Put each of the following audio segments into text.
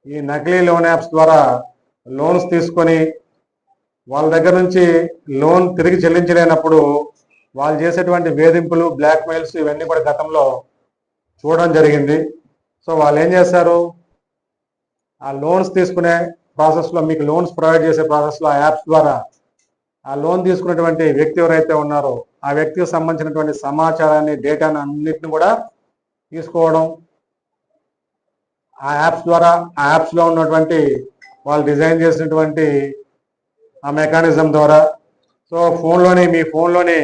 ఈ నకిలీ loan apps ద్వారా లోన్స్ తీసుకొని వాళ్ళ దగ్గర నుంచి లోన్ తిరిగి చెల్లించలేనప్పుడు వాళ్ళు చేసేటువంటి వేధింపులు, బ్లాక్మెయిల్స్ ఇవన్నీ కూడా గతంలో చూడడం జరిగింది. సో వాళ్ళు ఏం చేస్తారు, ఆ లోన్స్ తీసుకునే ప్రాసెస్లో, మీకు లోన్స్ ప్రొవైడ్ చేసే ప్రాసెస్లో ఆ యాప్స్ ద్వారా ఆ లోన్ తీసుకున్నటువంటి వ్యక్తి ఎవరైతే ఉన్నారో ఆ వ్యక్తికి సంబంధించినటువంటి సమాచారాన్ని, డేటాను అన్నిటిని కూడా తీసుకోవడం, ఆ యాప్స్ ద్వారా, ఆ యాప్స్లో ఉన్నటువంటి వాళ్ళు డిజైన్ చేసినటువంటి ఆ మెకానిజం ద్వారా, సో మీ ఫోన్లోని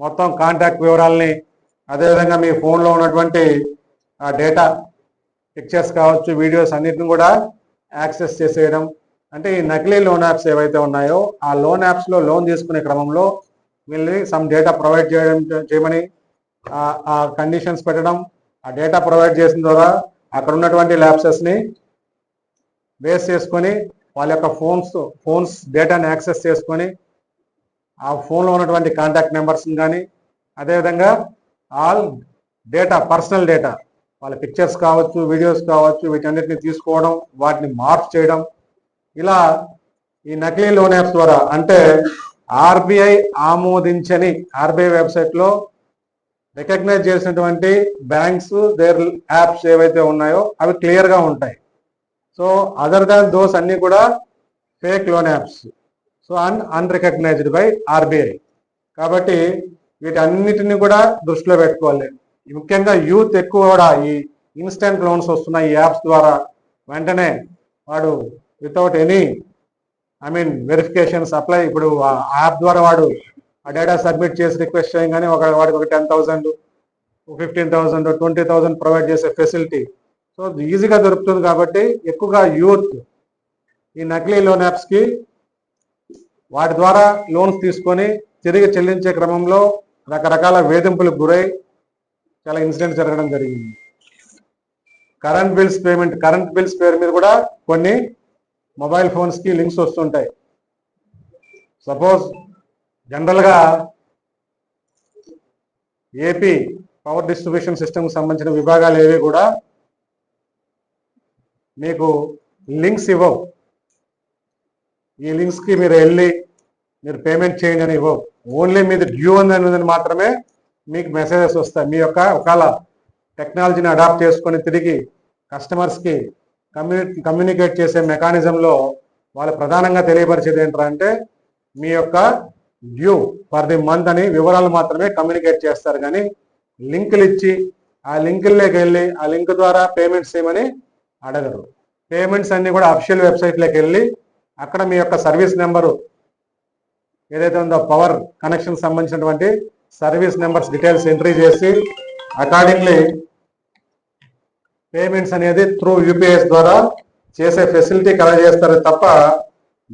మొత్తం కాంటాక్ట్ వివరాలని, అదేవిధంగా మీ ఫోన్లో ఉన్నటువంటి ఆ డేటా, పిక్చర్స్ కావచ్చు, వీడియోస్ అన్నిటిని కూడా యాక్సెస్ చేసేయడం. అంటే ఈ నకిలీ లోన్ యాప్స్ ఏవైతే ఉన్నాయో ఆ లోన్ యాప్స్లో లోన్ తీసుకునే క్రమంలో వీళ్ళని సమ్ డేటా ప్రొవైడ్ చేయమని ఆ కండిషన్స్ పెట్టడం, ఆ డేటా ప్రొవైడ్ చేసిన ద్వారా అక్కడ ఉన్నటువంటి ల్యాప్సెస్ని బేస్ చేసుకొని వాళ్ళ యొక్క ఫోన్స్ డేటాని యాక్సెస్ చేసుకొని ఆ ఫోన్లో ఉన్నటువంటి కాంటాక్ట్ నెంబర్స్ని కానీ, అదేవిధంగా ఆల్ డేటా, పర్సనల్ డేటా, వాళ్ళ పిక్చర్స్ కావచ్చు, వీడియోస్ కావచ్చు, వీటన్నిటిని తీసుకోవడం, వాటిని మార్క్ చేయడం. ఇలా ఈ నకిలీ లోన్ యాప్స్ ద్వారా, అంటే ఆర్బీఐ ఆమోదించని, ఆర్బీఐ వెబ్సైట్లో రికగ్నైజ్ చేసినటువంటి బ్యాంక్స్ దేర్ యాప్స్ ఏవైతే ఉన్నాయో అవి క్లియర్గా ఉంటాయి. సో అదర్ దాన్ దోస్ అన్నీ కూడా fake loan apps, so unrecognised by RBI. కాబట్టి వీటన్నిటిని కూడా దృష్టిలో పెట్టుకోవాలి. ముఖ్యంగా యూత్ ఎక్కువ కూడా ఈ ఇన్స్టెంట్ లోన్స్ వస్తున్నాయి ఈ యాప్స్ ద్వారా. వెంటనే వాడు వితౌట్ ఎనీ వెరిఫికేషన్స్ అప్లై, ఇప్పుడు ఆ యాప్ ద్వారా వాడు ఆ డేటా సబ్మిట్ చేసి రిక్వెస్ట్ చేయగానే వాడికి ఒక 10,000, 15,000, 20,000 ప్రొవైడ్ చేసే ఫెసిలిటీ సో ఈజీగా దొరుకుతుంది. కాబట్టి ఎక్కువగా యూత్ ఈ నకిలీ లోన్ యాప్స్కి, వాటి ద్వారా లోన్స్ తీసుకొని తిరిగి చెల్లించే క్రమంలో రకరకాల వేధింపులకు గురై చాలా ఇన్సిడెంట్స్ జరగడం జరిగింది. కరెంట్ బిల్స్ పేరు మీద కూడా కొన్ని మొబైల్ ఫోన్స్కి లింక్స్ వస్తుంటాయి. సపోజ్ జనరల్గా ఏపీ పవర్ డిస్ట్రిబ్యూషన్ సిస్టమ్కి సంబంధించిన విభాగాలు ఏవి కూడా మీకు లింక్స్ ఇవ్వవు. ఈ లింక్స్కి మీరు వెళ్ళి మీరు పేమెంట్ చేయండి అని ఇవ్వవు. ఓన్లీ మీది డ్యూ ఉందని మాత్రమే మీకు మెసేజెస్ వస్తాయి. మీ యొక్క ఒకవేళ టెక్నాలజీని అడాప్ట్ చేసుకొని తిరిగి కస్టమర్స్కి కమ్యూనికేట్ చేసే మెకానిజంలో వాళ్ళు ప్రధానంగా తెలియపరిచేది ఏంటంటే మీ యొక్క డ్యూ ఫర్ ది మంత్ అని వివరాలు మాత్రమే కమ్యూనికేట్ చేస్తారు. కానీ లింకులు ఇచ్చి ఆ లింకుల్లోకి వెళ్ళి ఆ లింక్ ద్వారా పేమెంట్స్ చేయమని అడగరు. పేమెంట్స్ అన్నీ కూడా అఫిషియల్ వెబ్సైట్లోకి వెళ్ళి అక్కడ మీ యొక్క సర్వీస్ నెంబరు ఏదైతే ఉందో పవర్ కనెక్షన్ సంబంధించినటువంటి సర్వీస్ నెంబర్స్ డీటెయిల్స్ ఎంట్రీ చేసి అకార్డింగ్లీ పేమెంట్స్ అనేది త్రూ యూపీఐస్ ద్వారా చేసే ఫెసిలిటీ కలగజేస్తారు తప్ప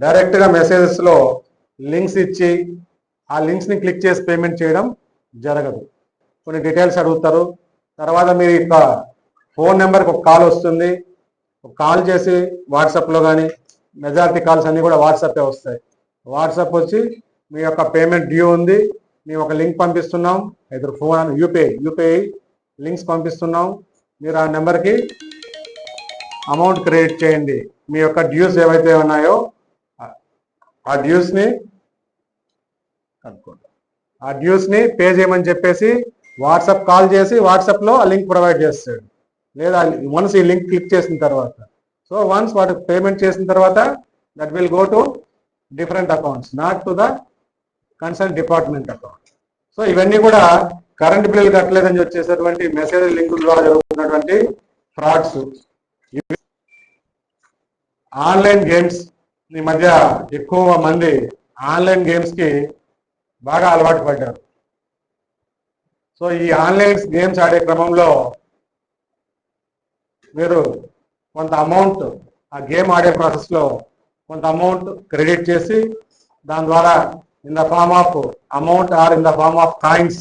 డైరెక్ట్గా మెసేజెస్లో లింక్స్ ఇచ్చి ఆ లింక్స్ని క్లిక్ చేసి పేమెంట్ చేయడం జరగదు. కొన్ని డీటెయిల్స్ అడుగుతారు. తర్వాత మీ యొక్క ఫోన్ నెంబర్కి ఒక కాల్ వస్తుంది. కాల్ చేసి వాట్సాప్లో కానీ, మెజారిటీ కాల్స్ అన్నీ కూడా వాట్సాపే వస్తాయి. వాట్సాప్ వచ్చి మీ యొక్క పేమెంట్ డ్యూ ఉంది, మేము ఒక లింక్ పంపిస్తున్నాం, ఇద్దరు ఫోన్ యూపీఐ లింక్స్ పంపిస్తున్నాం, మీరు ఆ నెంబర్కి అమౌంట్ క్రెడిట్ చేయండి, మీ యొక్క డ్యూస్ ఏవైతే ఉన్నాయో ఆ డ్యూస్ని పే చేయమని చెప్పేసి వాట్సాప్ కాల్ చేసి వాట్సాప్లో ఆ లింక్ ప్రొవైడ్ చేస్తాడు. లేదా వన్స్ ఈ లింక్ క్లిక్ చేసిన తర్వాత, సో వన్స్ వాటికి పేమెంట్ చేసిన తర్వాత that will go to different accounts, not to the concern department account. So ఇవన్నీ కూడా కరెంట్ బిల్లులు కట్టలేదని వచ్చేసేటువంటి మెసేజ్ లింకుల ద్వారా జరుగుతున్నటువంటి ఫ్రాడ్స్. ఆన్లైన్ గేమ్స్, ఈ మధ్య ఎక్కువ మంది ఆన్లైన్ గేమ్స్కి బాగా అలవాటు పడ్డారు. సో ఈ ఆన్లైన్ గేమ్స్ ఆడే క్రమంలో మీరు కొంత అమౌంట్ ఆ గేమ్ ఆడే ప్రాసెస్లో కొంత అమౌంట్ క్రెడిట్ చేసి దాని ద్వారా in the form of amount or in the form of coins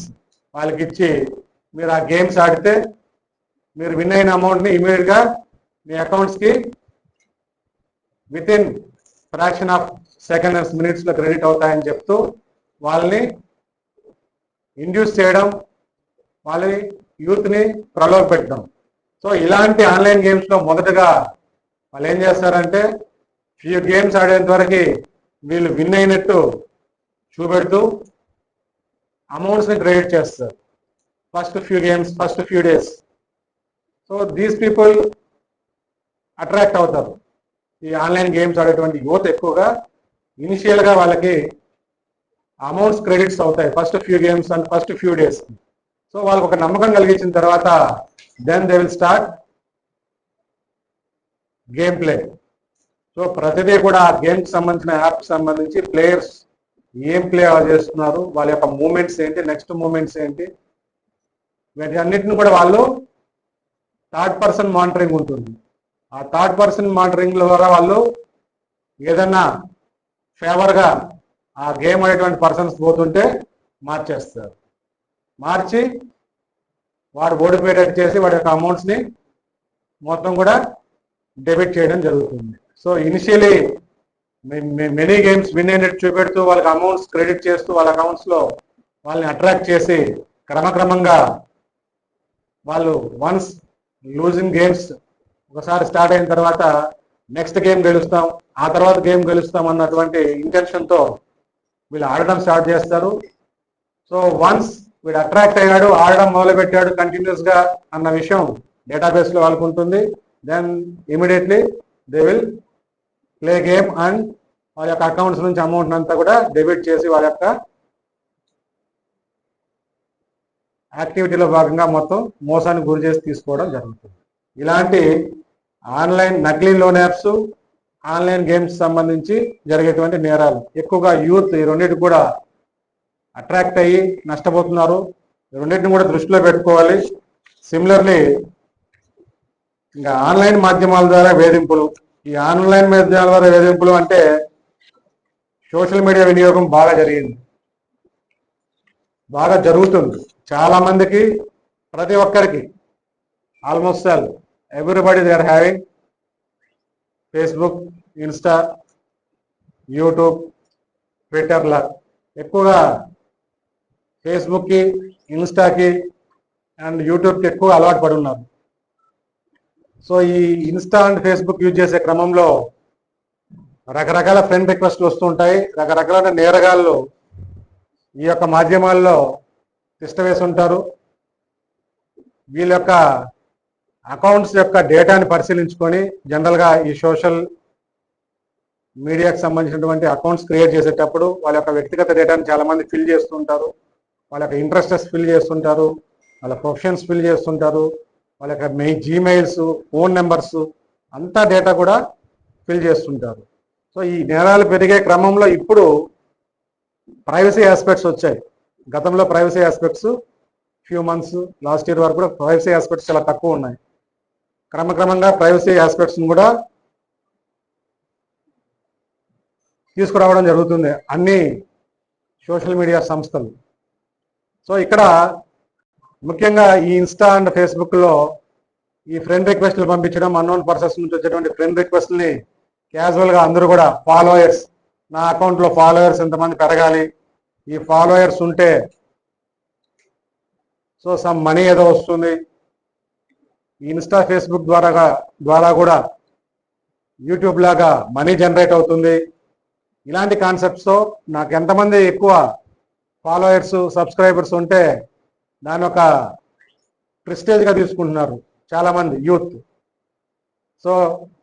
వాళ్ళకి ఇచ్చి మీరు ఆ గేమ్స్ ఆడితే మీరు విన్ అయిన అమౌంట్ని ఇమీడియట్గా మీ అకౌంట్స్కి with in fraction of seconds, మినిట్స్లో క్రెడిట్ అవుతాయని చెప్తూ వాళ్ళని ఇండ్యూస్ చేయడం, వాళ్ళని యూత్ని ప్రలోభ పెట్టడం. సో ఇలాంటి ఆన్లైన్ గేమ్స్లో మొదటగా వాళ్ళు ఏం చేస్తారంటే ఫ్యూ గేమ్స్ ఆడేంత వరకు వీళ్ళు విన్ అయినట్టు చూపెడుతూ అమౌంట్స్ని క్రెడిట్ చేస్తారు first few games, first few days. So these people attract అవుతారు. ఈ ఆన్లైన్ గేమ్స్ ఆడేటువంటి యువత ఎక్కువగా ఇనిషియల్గా వాళ్ళకి అమౌంట్స్ క్రెడిట్స్ అవుతాయి first few games and first few days. So వాళ్ళకి ఒక నమ్మకం కలిగించిన తర్వాత then they will start game play. So ప్రతిదీ కూడా ఆ గేమ్కి సంబంధించిన యాప్ సంబంధించి ప్లేయర్స్ ఏం ప్లే చేస్తున్నారు, వాళ్ళ యొక్క మూమెంట్స్ ఏంటి, నెక్స్ట్ మూమెంట్స్ ఏంటి, వీటి అన్నిటిని కూడా వాళ్ళు థర్డ్ పర్సన్ మానిటరింగ్ ఉంటుంది. ఆ థర్డ్ పర్సన్ మానిటరింగ్ ద్వారా వాళ్ళు ఏదన్నా ఫేవర్గా ఆ గేమ్ అనేటువంటి పర్సన్స్ పోతుంటే మార్చేస్తారు. మార్చి వాడు ఓడిపోయేటట్టు చేసి వాడి యొక్క అమౌంట్స్ని మొత్తం కూడా డెబిట్ చేయడం జరుగుతుంది. So initially many games win అయినట్టు చూపెడుతూ వాళ్ళకి అమౌంట్స్ క్రెడిట్ చేస్తూ వాళ్ళ అకౌంట్స్లో వాళ్ళని అట్రాక్ట్ చేసి క్రమక్రమంగా వాళ్ళు వన్స్ లూజింగ్ గేమ్స్ ఒకసారి స్టార్ట్ అయిన తర్వాత నెక్స్ట్ గేమ్ గెలుస్తాం, ఆ తర్వాత గేమ్ గెలుస్తాం అన్నటువంటి ఇంటెన్షన్తో వీళ్ళు ఆడడం స్టార్ట్ చేస్తారు. సో వన్స్ వీడు అట్రాక్ట్ అయ్యాడు, ఆడడం మొదలుపెట్టాడు కంటిన్యూస్గా అన్న విషయం డేటాబేస్లో వాళ్ళకు ఉంటుంది. Then immediately they will play game and వాళ్ళ యొక్క అకౌంట్స్ నుంచి అమౌంట్ అంతా కూడా డెబిట్ చేసి వాళ్ళ యొక్క యాక్టివిటీలో భాగంగా మొత్తం మోసానికి గురి చేసి తీసుకోవడం జరుగుతుంది. ఇలాంటి ఆన్లైన్ నకిలీ లోన్ యాప్స్, ఆన్లైన్ గేమ్స్ సంబంధించి జరిగేటువంటి నేరాలు ఎక్కువగా యూత్ ఈ రెండింటి కూడా అట్రాక్ట్ అయ్యి నష్టపోతున్నారు. ఈ రెండింటిని కూడా దృష్టిలో పెట్టుకోవాలి. సిమిలర్లీ ఇంకా ఆన్లైన్ మాధ్యమాల ద్వారా వేధింపులు, ఈ ఆన్లైన్ మాధ్యమాల ద్వారా వేధింపులు అంటే సోషల్ మీడియా వినియోగం బాగా జరిగింది, బాగా జరుగుతుంది. చాలా మందికి, ప్రతి ఒక్కరికి, almost all everybody they are having Facebook, Insta, YouTube, ట్విట్టర్లా ఎక్కువగా ఫేస్బుక్కి, ఇన్స్టాకి అండ్ యూట్యూబ్కి ఎక్కువ అలవాటు పడి ఉన్నారు. సో ఈ ఇన్స్టా అండ్ ఫేస్బుక్ యూజ్ చేసే క్రమంలో రకరకాల ఫ్రెండ్ రిక్వెస్ట్లు వస్తుంటాయి. రకరకాల నేరగాళ్ళు ఈ యొక్క మాధ్యమాల్లో తిష్టవేసి ఉంటారు. వీళ్ళ యొక్క అకౌంట్స్ యొక్క డేటాని పరిశీలించుకొని జనరల్గా ఈ సోషల్ మీడియాకి సంబంధించినటువంటి అకౌంట్స్ క్రియేట్ చేసేటప్పుడు వాళ్ళ యొక్క వ్యక్తిగత డేటాని చాలామంది ఫిల్ చేస్తుంటారు. వాళ్ళ యొక్క ఇంట్రెస్టెస్ ఫిల్ చేస్తుంటారు, వాళ్ళ ప్రొఫెషన్స్ ఫిల్ చేస్తుంటారు, వాళ్ళ యొక్క జీమెయిల్స్, ఫోన్ నెంబర్స్ అంతా డేటా కూడా ఫిల్ చేస్తుంటారు. సో ఈ నేరాలు పెరిగే క్రమంలో ఇప్పుడు ప్రైవసీ ఆస్పెక్ట్స్ వచ్చాయి. గతంలో privacy aspects few months last year వరకు కూడా ప్రైవసీ ఆస్పెక్ట్స్ చాలా తక్కువ ఉన్నాయి. క్రమక్రమంగా ప్రైవసీ ఆస్పెక్ట్స్ని కూడా తీసుకురావడం జరుగుతుంది అన్ని సోషల్ మీడియా సంస్థలు. సో ఇక్కడ ముఖ్యంగా ఈ ఇన్స్టా అండ్ ఫేస్బుక్లో ఈ ఫ్రెండ్ రిక్వెస్ట్లు పంపించడం, అన్నోన్ పర్సన్స్ నుంచి వచ్చేటువంటి ఫ్రెండ్ రిక్వెస్ట్ని క్యాజువల్గా అందరూ కూడా ఫాలోయర్స్, నా అకౌంట్లో ఫాలోయర్స్ ఎంతమంది పెరగాలి, ఈ ఫాలోయర్స్ ఉంటే సో సమ్ మనీ ఏదో వస్తుంది, ఇన్స్టా ఫేస్బుక్ ద్వారా కూడా యూట్యూబ్ లాగా మనీ జనరేట్ అవుతుంది, ఇలాంటి కాన్సెప్ట్స్తో నాకు ఎంతమంది ఎక్కువ ఫాలోయర్స్, సబ్స్క్రైబర్స్ ఉంటే దాని ఒక ప్రెస్టేజ్గా తీసుకుంటున్నారు చాలామంది youth. So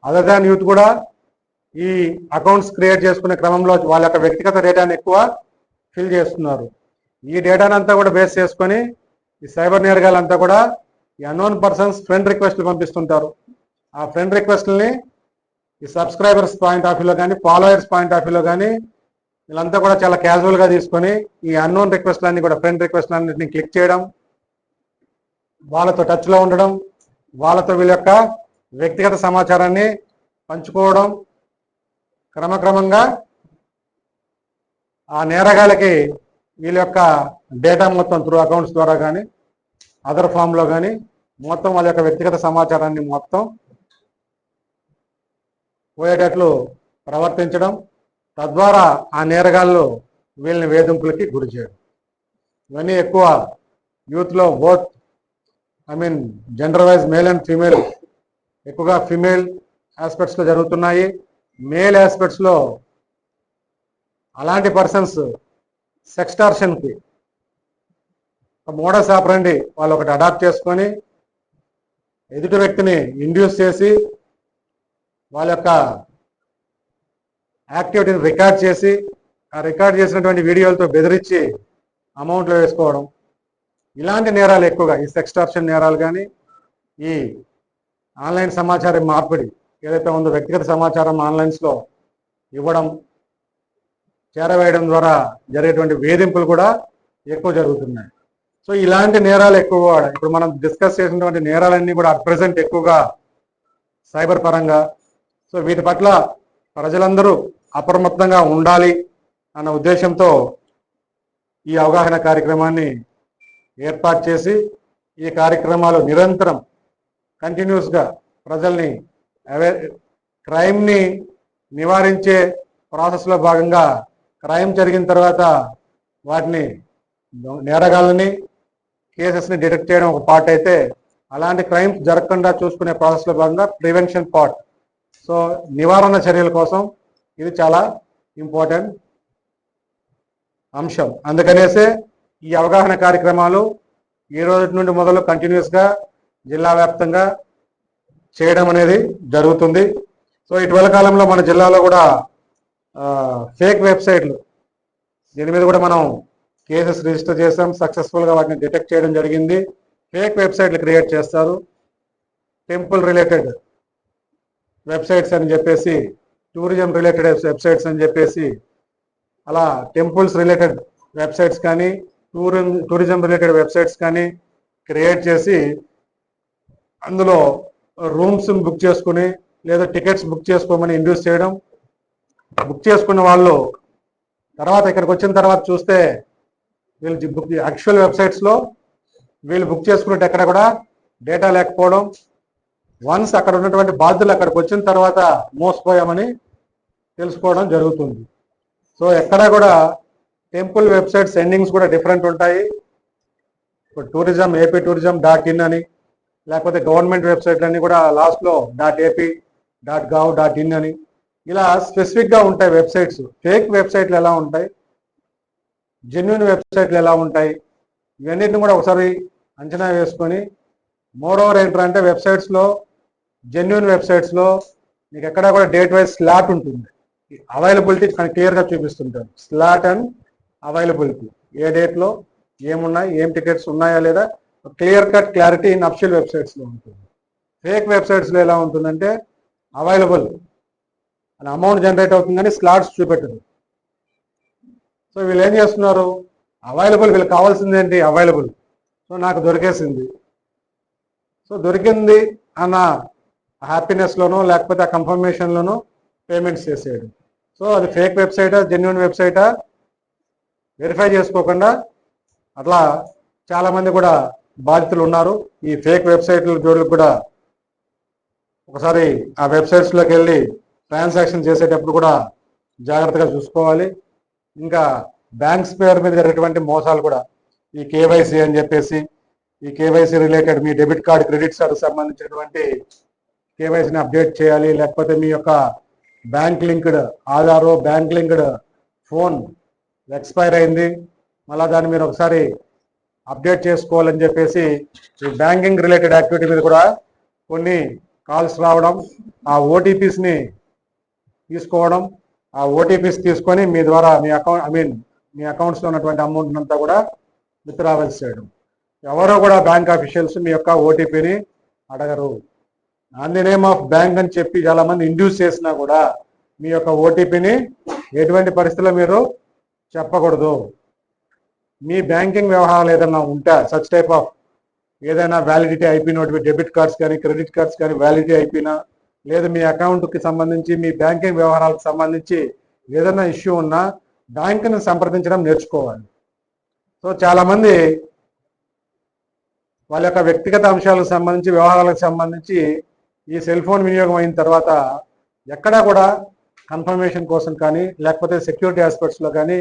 other than youth కూడా ఈ అకౌంట్స్ క్రియేట్ చేసుకునే క్రమంలో వాళ్ళ యొక్క వ్యక్తిగత డేటాని ఎక్కువ ఫిల్ చేస్తున్నారు. ఈ డేటాని అంతా కూడా బేస్ చేసుకొని ఈ సైబర్ నేరగాలంతా కూడా ఈ అన్నోన్ పర్సన్స్ ఫ్రెండ్ రిక్వెస్ట్లు పంపిస్తుంటారు. ఆ ఫ్రెండ్ రిక్వెస్ట్లని ఈ సబ్స్క్రైబర్స్ పాయింట్ ఆఫ్ వ్యూలో కానీ, ఫాలోయర్స్ పాయింట్ ఆఫ్ వ్యూలో కానీ వీళ్ళంతా కూడా చాలా క్యాజువల్గా తీసుకొని ఈ అన్నోన్ రిక్వెస్ట్లన్నీ కూడా, ఫ్రెండ్ రిక్వెస్ట్లన్నింటినీ క్లిక్ చేయడం, వాళ్ళతో టచ్లో ఉండడం, వాళ్ళతో వీళ్ళ యొక్క వ్యక్తిగత సమాచారాన్ని పంచుకోవడం, క్రమక్రమంగా ఆ నేరగాళ్ళకి వీళ్ళ యొక్క డేటా మొత్తం త్రూ అకౌంట్స్ ద్వారా కానీ, అదర్ ఫామ్లో కానీ మొత్తం వాళ్ళ యొక్క వ్యక్తిగత సమాచారాన్ని మొత్తం పోయేటట్లు ప్రవర్తించడం, తద్వారా ఆ నేరగాళ్ళు వీళ్ళని వేధింపులకి గురి చేయడం. ఇవన్నీ ఎక్కువ యూత్లో both gender wise male and female, ఎక్కువగా ఫీమేల్ ఆస్పెక్ట్స్లో జరుగుతున్నాయి. మేల్ ఆస్పెక్ట్స్లో అలాంటి పర్సన్స్ సెక్స్టార్షన్కి మోడస్ ఆపరండి వాళ్ళు ఒకటి అడాప్ట్ చేసుకొని ఎదుటి వ్యక్తిని ఇండ్యూస్ చేసి వాళ్ళ యొక్క యాక్టివిటీని రికార్డ్ చేసి ఆ రికార్డ్ చేసినటువంటి వీడియోలతో బెదిరించి అమౌంట్లో వేసుకోవడం, ఇలాంటి నేరాలు ఎక్కువగా, ఈ సెక్స్టార్షన్ నేరాలు కానీ ఈ ఆన్లైన్ సమాచారం మార్పిడి ఏదైతే ఉందో వ్యక్తిగత సమాచారం ఆన్లైన్స్లో ఇవ్వడం, చేరవేయడం ద్వారా జరిగేటువంటి వేధింపులు కూడా ఎక్కువ జరుగుతున్నాయి. సో ఇలాంటి నేరాలు ఎక్కువగా ఇప్పుడు మనం డిస్కస్ చేసినటువంటి నేరాలన్నీ కూడా అట్ ప్రెసెంట్ ఎక్కువగా సైబర్ పరంగా. సో వీటి పట్ల ప్రజలందరూ అప్రమత్తంగా ఉండాలి అన్న ఉద్దేశంతో ఈ అవగాహన కార్యక్రమాన్ని ఏర్పాటు చేసి ఈ కార్యక్రమాలు నిరంతరం కంటిన్యూస్గా ప్రజల్ని క్రైమ్ని నివారించే ప్రాసెస్లో భాగంగా క్రైమ్ జరిగిన తర్వాత వాటిని నేరగాళ్ళని కేసెస్ని డిటెక్ట్ చేయడం ఒక పార్ట్ అయితే, అలాంటి క్రైమ్స్ జరగకుండా చూసుకునే ప్రాసెస్లో భాగంగా ప్రివెన్షన్ పార్ట్. సో నివారణ చర్యల కోసం ఇది చాలా ఇంపార్టెంట్ అంశం. అందుకనేసే ఈ అవగాహన కార్యక్రమాలు ఈ రోజు నుండి మొదలు కంటిన్యూస్గా జిల్లా వ్యాప్తంగా చేయడం అనేది జరుగుతుంది. సో ఇటీవల కాలంలో మన జిల్లాలో కూడా ఫేక్ వెబ్సైట్లు, దీని మీద కూడా మనం కేసెస్ రిజిస్టర్ చేసాం, సక్సెస్ఫుల్గా వాటిని డిటెక్ట్ చేయడం జరిగింది. ఫేక్ వెబ్సైట్లు క్రియేట్ చేస్తారు, టెంపుల్ రిలేటెడ్ వెబ్సైట్స్ అని చెప్పేసి, టూరిజం రిలేటెడ్ వెబ్సైట్స్ అని చెప్పేసి, అలా టెంపుల్స్ రిలేటెడ్ వెబ్సైట్స్ కానీ టూరిజం రిలేటెడ్ వెబ్సైట్స్ కానీ క్రియేట్ చేసి అందులో రూమ్స్ బుక్ చేసుకుని లేదా టికెట్స్ బుక్ చేసుకోమని ఇండ్యూస్ చేయడం. బుక్ చేసుకున్న వాళ్ళు తర్వాత ఇక్కడికి వచ్చిన తర్వాత చూస్తే వీళ్ళు బుక్ యాక్చువల్ వెబ్సైట్స్లో వీళ్ళు బుక్ చేసుకున్నట్టు ఎక్కడ కూడా డేటా లేకపోవడం. వన్స్ అక్కడ ఉన్నటువంటి బాధ్యులు అక్కడికి వచ్చిన తర్వాత మోసపోయామని తెలుసుకోవడం జరుగుతుంది. సో ఎక్కడ కూడా టెంపుల్ వెబ్సైట్ సెండింగ్స్ కూడా డిఫరెంట్ ఉంటాయి. ఇప్పుడు టూరిజం ఏపీ టూరిజం .in అని, లేకపోతే గవర్నమెంట్ వెబ్సైట్లన్నీ కూడా లాస్ట్లో .ap .gov.in అని ఇలా స్పెసిఫిక్గా ఉంటాయి వెబ్సైట్స్. ఫేక్ వెబ్సైట్లు ఎలా ఉంటాయి, జెన్యున్ వెబ్సైట్లు ఎలా ఉంటాయి, ఇవన్నిటిని కూడా ఒకసారి అంచనా వేసుకొని, మోర్ ఓవర్ ఏంటంటే వెబ్సైట్స్లో జెన్యున్ వెబ్సైట్స్లో మీకు ఎక్కడ కూడా డేట్ వైజ్ స్లాట్ ఉంటుంది, అవైలబిలిటీ క్లియర్గా చూపిస్తుంటారు. స్లాట్ అండ్ అవైలబిలిటీ, ఏ డేట్లో ఏమున్నాయి, ఏం టికెట్స్ ఉన్నాయా లేదా clear cut clarity in official వెబ్సైట్స్లో ఉంటుంది. ఫేక్ వెబ్సైట్స్లో ఎలా ఉంటుందంటే అవైలబుల్ అని అమౌంట్ జనరేట్ అవుతుంది కానీ స్లాట్స్ చూపెట్టదు. సో వీళ్ళు ఏం చేస్తున్నారు, అవైలబుల్, వీళ్ళకి కావాల్సింది ఏంటి, అవైలబుల్. సో నాకు దొరికేసింది, సో దొరికింది అన్న హ్యాపీనెస్లోనో లేకపోతే ఆ కన్ఫర్మేషన్లోనో పేమెంట్స్ చేసేయడం. సో అది ఫేక్ వెబ్సైటా జెన్యున్ వెబ్సైటా వెరిఫై చేసుకోకుండా అట్లా చాలామంది కూడా బాధితులు ఉన్నారు. ఈ ఫేక్ వెబ్సైట్ల జోడులకు కూడా ఒకసారి ఆ వెబ్సైట్స్లోకి వెళ్ళి ట్రాన్సాక్షన్ చేసేటప్పుడు కూడా జాగ్రత్తగా చూసుకోవాలి. ఇంకా బ్యాంక్స్ పేరు మీద జరిగేటువంటి మోసాలు కూడా, ఈ కేవైసీ అని చెప్పేసి, ఈ కేవైసీ రిలేటెడ్ మీ డెబిట్ కార్డు క్రెడిట్ కార్డు సంబంధించినటువంటి కేవైసీని అప్డేట్ చేయాలి, లేకపోతే మీ యొక్క బ్యాంక్ లింక్డ్ ఆధారో బ్యాంక్ లింక్డ్ ఫోన్ ఎక్స్పైర్ అయింది, మళ్ళీ దాన్ని మీరు ఒకసారి అప్డేట్ చేసుకోవాలని చెప్పేసి ఈ బ్యాంకింగ్ రిలేటెడ్ యాక్టివిటీ మీద కూడా కొన్ని కాల్స్ రావడం, ఆ ఓటీపీస్ని తీసుకోవడం, ఆ ఓటీపీస్ తీసుకొని మీ ద్వారా మీ అకౌంట్ మీ అకౌంట్స్లో ఉన్నటువంటి అమౌంట్ అంతా కూడా విత్డ్రావల్స్ చేయడం. ఎవరో కూడా బ్యాంక్ ఆఫీషియల్స్ మీ యొక్క ఓటీపీని అడగరు. On the name of bank అని చెప్పి చాలామంది ఇండ్యూస్ చేసినా కూడా మీ యొక్క ఓటీపీని ఎటువంటి పరిస్థితుల్లో మీరు చెప్పకూడదు. మీ బ్యాంకింగ్ వ్యవహారాలు ఏదైనా ఉంటే సచ్ టైప్ ఆఫ్ ఏదైనా వ్యాలిడిటీ అయిపోయినటువంటి డెబిట్ కార్డ్స్ కానీ క్రెడిట్ కార్డ్స్ కానీ వ్యాలిడిటీ అయిపోయినా, లేదా మీ అకౌంట్కి సంబంధించి మీ బ్యాంకింగ్ వ్యవహారాలకు సంబంధించి ఏదైనా ఇష్యూ ఉన్నా బ్యాంకుని సంప్రదించడం నేర్చుకోవాలి. సో చాలామంది వాళ్ళ యొక్క వ్యక్తిగత అంశాలకు సంబంధించి వ్యవహారాలకు సంబంధించి ఈ సెల్ ఫోన్ వినియోగం అయిన తర్వాత ఎక్కడా కూడా కన్ఫర్మేషన్ కోసం కానీ లేకపోతే సెక్యూరిటీ ఆస్పెక్ట్స్లో కానీ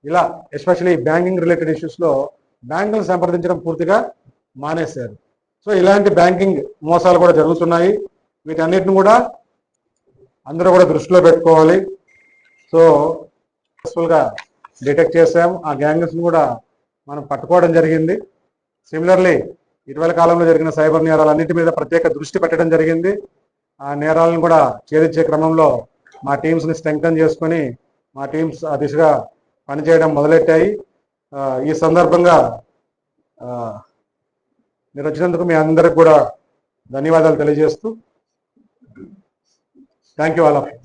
ఇలా ఎస్పెషల్లీ బ్యాంకింగ్ రిలేటెడ్ ఇష్యూస్లో బ్యాంకులను సంప్రదించడం పూర్తిగా మానేశారు. సో ఇలాంటి బ్యాంకింగ్ మోసాలు కూడా జరుగుతున్నాయి. వీటన్నిటిని కూడా అందరూ కూడా దృష్టిలో పెట్టుకోవాలి. సో సక్సెస్ఫుల్గా డిటెక్ట్ చేసాం, ఆ గ్యాంగ్స్ని కూడా మనం పట్టుకోవడం జరిగింది. సిమిలర్లీ ఇటీవల కాలంలో జరిగిన సైబర్ నేరాలన్నింటి మీద ప్రత్యేక దృష్టి పెట్టడం జరిగింది. ఆ నేరాలను కూడా ఛేదించే క్రమంలో మా టీమ్స్ని స్ట్రెంగ్తన్ చేసుకొని మా టీమ్స్ ఆ దిశగా పనిచేయడం మొదలెట్టాయి. ఈ సందర్భంగా మీరు వచ్చినందుకు మీ అందరికి కూడా ధన్యవాదాలు తెలియజేస్తూ thank you all of you.